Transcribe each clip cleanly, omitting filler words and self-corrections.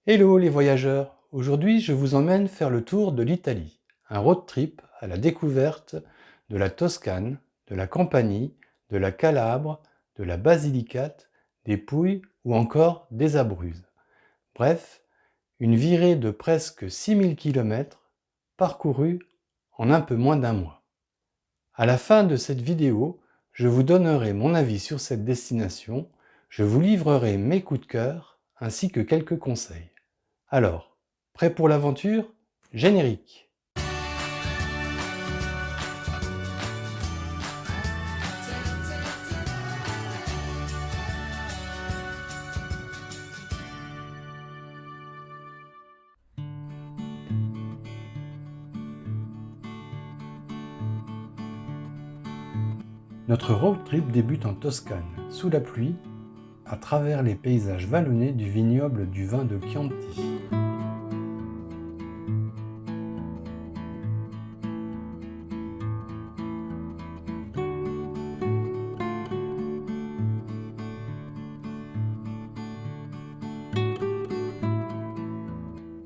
Hello les voyageurs! Aujourd'hui, je vous emmène faire le tour de l'Italie. Un road trip à la découverte de la Toscane, de la Campanie, de la Calabre, de la Basilicate, des Pouilles ou encore des Abruzzes. Bref, une virée de presque 6000 km parcourue en un peu moins d'un mois. À la fin de cette vidéo, je vous donnerai mon avis sur cette destination, je vous livrerai mes coups de cœur ainsi que quelques conseils. Alors, prêt pour l'aventure? Générique. Notre road trip débute en Toscane, sous la pluie, à travers les paysages vallonnés du vignoble du vin de Chianti.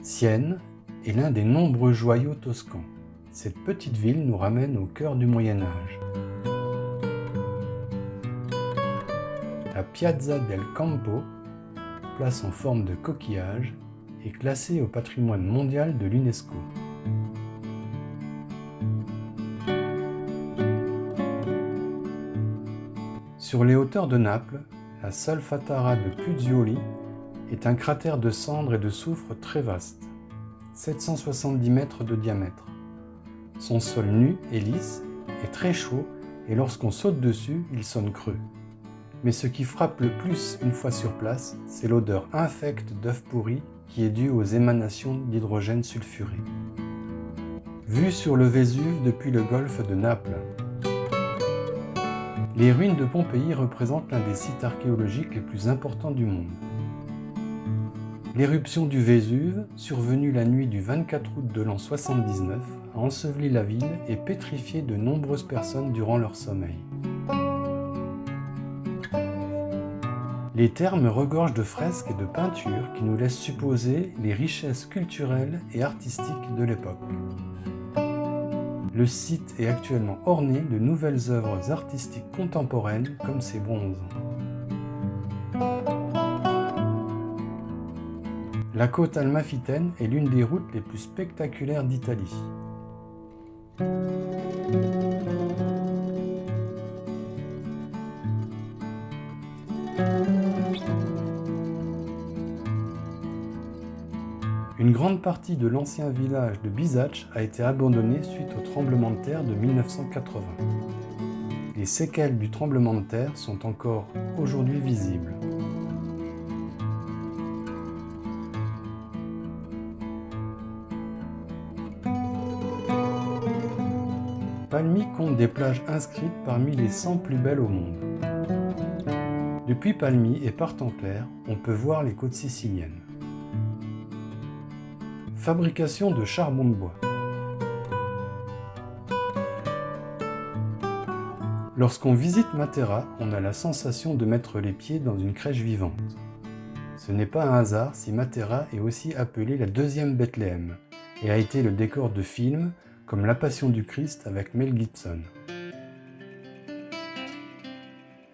Sienne est l'un des nombreux joyaux toscans. Cette petite ville nous ramène au cœur du Moyen Âge. La Piazza del Campo, place en forme de coquillage, est classée au patrimoine mondial de l'UNESCO. Sur les hauteurs de Naples, la Solfatara de Puzioli est un cratère de cendres et de soufre très vaste, 770 mètres de diamètre. Son sol nu et lisse est très chaud et lorsqu'on saute dessus, il sonne creux. Mais ce qui frappe le plus une fois sur place, c'est l'odeur infecte d'œufs pourris qui est due aux émanations d'hydrogène sulfuré. Vue sur le Vésuve depuis le golfe de Naples. Les ruines de Pompéi représentent l'un des sites archéologiques les plus importants du monde. L'éruption du Vésuve, survenue la nuit du 24 août de l'an 79, a enseveli la ville et pétrifié de nombreuses personnes durant leur sommeil. Les thermes regorgent de fresques et de peintures qui nous laissent supposer les richesses culturelles et artistiques de l'époque. Le site est actuellement orné de nouvelles œuvres artistiques contemporaines comme ces bronzes. La côte almafitaine est l'une des routes les plus spectaculaires d'Italie. Une grande partie de l'ancien village de Bisacce a été abandonnée suite au tremblement de terre de 1980. Les séquelles du tremblement de terre sont encore aujourd'hui visibles. Palmi compte des plages inscrites parmi les 100 plus belles au monde. Depuis Palmi et Partenclair, on peut voir les côtes siciliennes. Fabrication de charbon de bois. Lorsqu'on visite Matera, on a la sensation de mettre les pieds dans une crèche vivante. Ce n'est pas un hasard si Matera est aussi appelée la deuxième Bethléem et a été le décor de films comme La Passion du Christ avec Mel Gibson.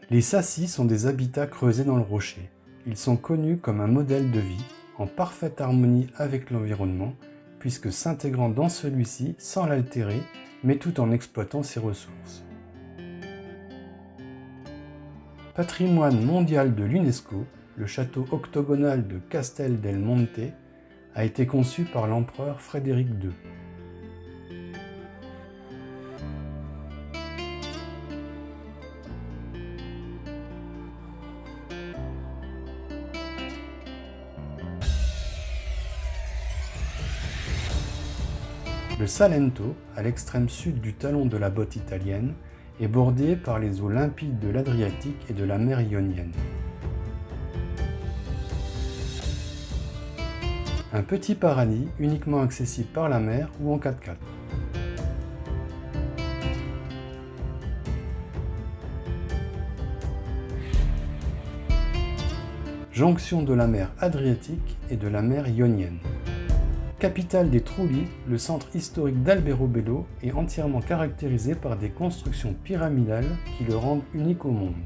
Les sassis sont des habitats creusés dans le rocher. Ils sont connus comme un modèle de vie, en parfaite harmonie avec l'environnement, puisque s'intégrant dans celui-ci sans l'altérer, mais tout en exploitant ses ressources. Patrimoine mondial de l'UNESCO, le château octogonal de Castel del Monte a été conçu par l'empereur Frédéric II. Le Salento, à l'extrême sud du talon de la botte italienne, est bordé par les eaux limpides de l'Adriatique et de la mer Ionienne. Un petit paradis uniquement accessible par la mer ou en 4x4. jonction de la mer Adriatique et de la mer Ionienne. Capitale des Trulli, le centre historique d'Alberobello est entièrement caractérisé par des constructions pyramidales qui le rendent unique au monde.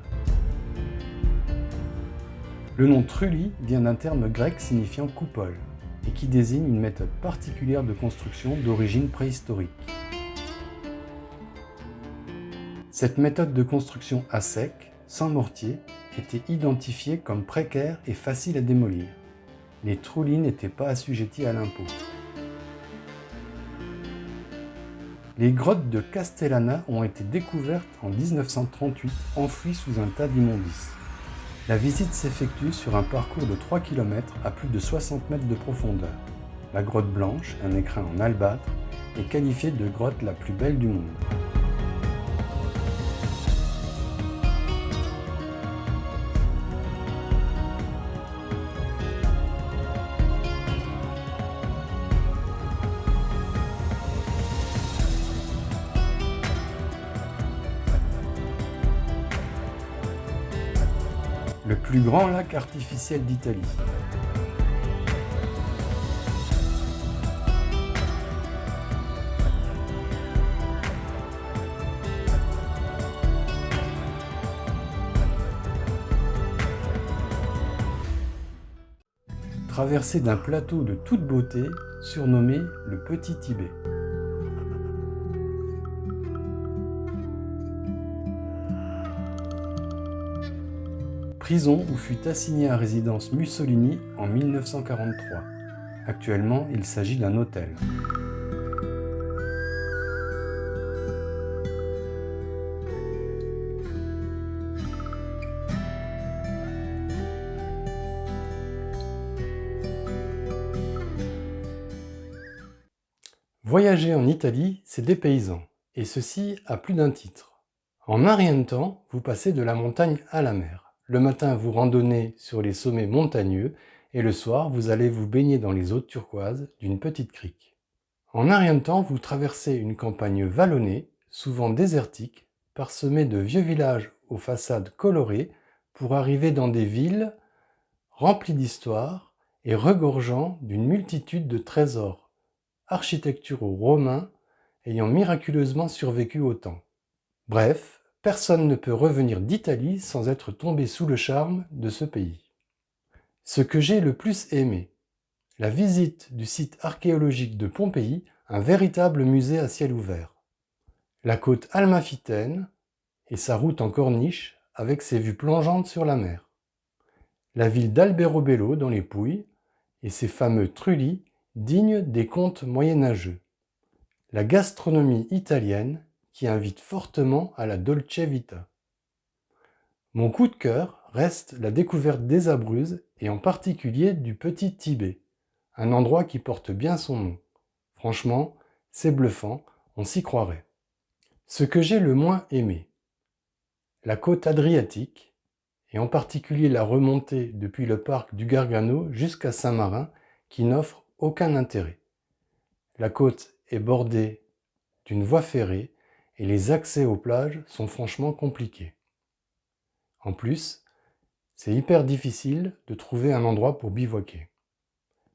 Le nom Trulli vient d'un terme grec signifiant coupole et qui désigne une méthode particulière de construction d'origine préhistorique. Cette méthode de construction à sec, sans mortier, était identifiée comme précaire et facile à démolir. Les Trulli n'étaient pas assujettis à l'impôt. Les grottes de Castellana ont été découvertes en 1938, enfouies sous un tas d'immondices. La visite s'effectue sur un parcours de 3 km à plus de 60 mètres de profondeur. La grotte Blanche, un écrin en albâtre, est qualifiée de grotte la plus belle du monde. Le plus grand lac artificiel d'Italie. Traversé d'un plateau de toute beauté, surnommé le Petit Tibet. Prison où fut assigné à résidence Mussolini en 1943. Actuellement, il s'agit d'un hôtel. Voyager en Italie, c'est dépaysant, et ceci à plus d'un titre. En un rien de temps, vous passez de la montagne à la mer. Le matin, vous randonnez sur les sommets montagneux et le soir, vous allez vous baigner dans les eaux turquoises d'une petite crique. En un rien de temps, vous traversez une campagne vallonnée, souvent désertique, parsemée de vieux villages aux façades colorées pour arriver dans des villes remplies d'histoire et regorgeant d'une multitude de trésors architecturaux romains ayant miraculeusement survécu au temps. Bref, personne ne peut revenir d'Italie sans être tombé sous le charme de ce pays. Ce que j'ai le plus aimé, la visite du site archéologique de Pompéi, un véritable musée à ciel ouvert. La côte almafitaine et sa route en corniche avec ses vues plongeantes sur la mer. La ville d'Alberobello dans les Pouilles et ses fameux trulli dignes des contes moyenâgeux. La gastronomie italienne qui invite fortement à la dolce vita. Mon coup de cœur reste la découverte des Abruzzes et en particulier du Petit Tibet, un endroit qui porte bien son nom. Franchement, c'est bluffant, on s'y croirait. Ce que j'ai le moins aimé, la côte adriatique, et en particulier la remontée depuis le parc du Gargano jusqu'à Saint-Marin, qui n'offre aucun intérêt. La côte est bordée d'une voie ferrée et les accès aux plages sont franchement compliqués. En plus, c'est hyper difficile de trouver un endroit pour bivouaquer.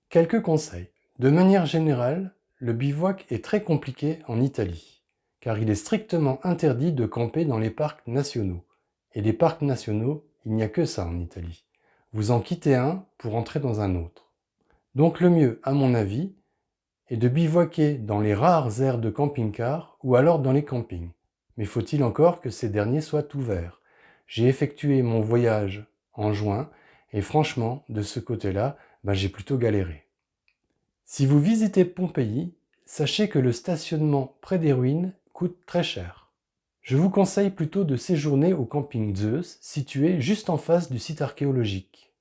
Quelques conseils. De manière générale, le bivouac est très compliqué en Italie, car il est strictement interdit de camper dans les parcs nationaux. Et les parcs nationaux, il n'y a que ça en Italie. Vous en quittez un pour entrer dans un autre. Donc le mieux, à mon avis, est de bivouaquer dans les rares aires de camping-car ou alors dans les campings. Mais faut-il encore que ces derniers soient ouverts? J'ai effectué mon voyage en juin et franchement, de ce côté-là, j'ai plutôt galéré. Si vous visitez Pompéi, sachez que le stationnement près des ruines coûte très cher. Je vous conseille plutôt de séjourner au camping Zeus, situé juste en face du site archéologique.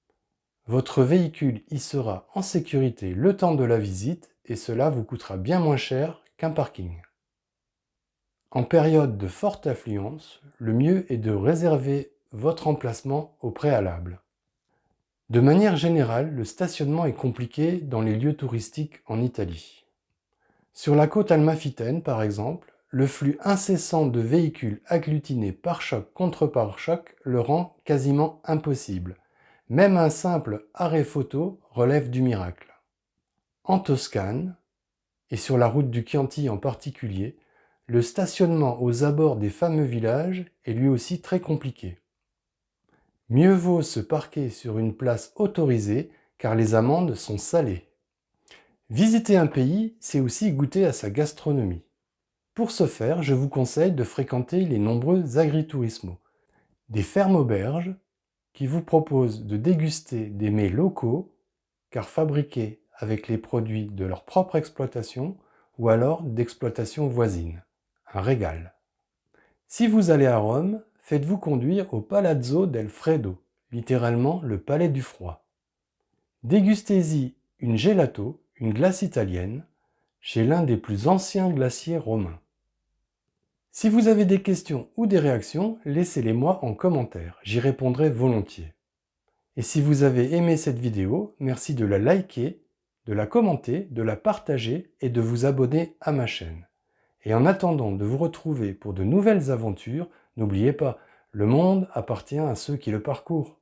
Votre véhicule y sera en sécurité le temps de la visite et cela vous coûtera bien moins cher qu'un parking. En période de forte affluence, le mieux est de réserver votre emplacement au préalable. De manière générale, le stationnement est compliqué dans les lieux touristiques en Italie. Sur la côte almafitaine, par exemple, le flux incessant de véhicules agglutinés pare-choc contre pare-choc le rend quasiment impossible. Même un simple arrêt photo relève du miracle. En Toscane, et sur la route du Chianti en particulier, le stationnement aux abords des fameux villages est lui aussi très compliqué. Mieux vaut se parquer sur une place autorisée car les amendes sont salées. Visiter un pays, c'est aussi goûter à sa gastronomie. Pour ce faire, je vous conseille de fréquenter les nombreux agritourismos, des fermes-auberges qui vous proposent de déguster des mets locaux car fabriqués avec les produits de leur propre exploitation ou alors d'exploitation voisine. Un régal. Si vous allez à Rome, faites-vous conduire au Palazzo del Freddo, littéralement le palais du froid. Dégustez-y une gelato, une glace italienne, chez l'un des plus anciens glaciers romains. Si vous avez des questions ou des réactions, laissez-les moi en commentaire, j'y répondrai volontiers. Et si vous avez aimé cette vidéo, merci de la liker, de la commenter, de la partager et de vous abonner à ma chaîne. Et en attendant de vous retrouver pour de nouvelles aventures, n'oubliez pas, le monde appartient à ceux qui le parcourent.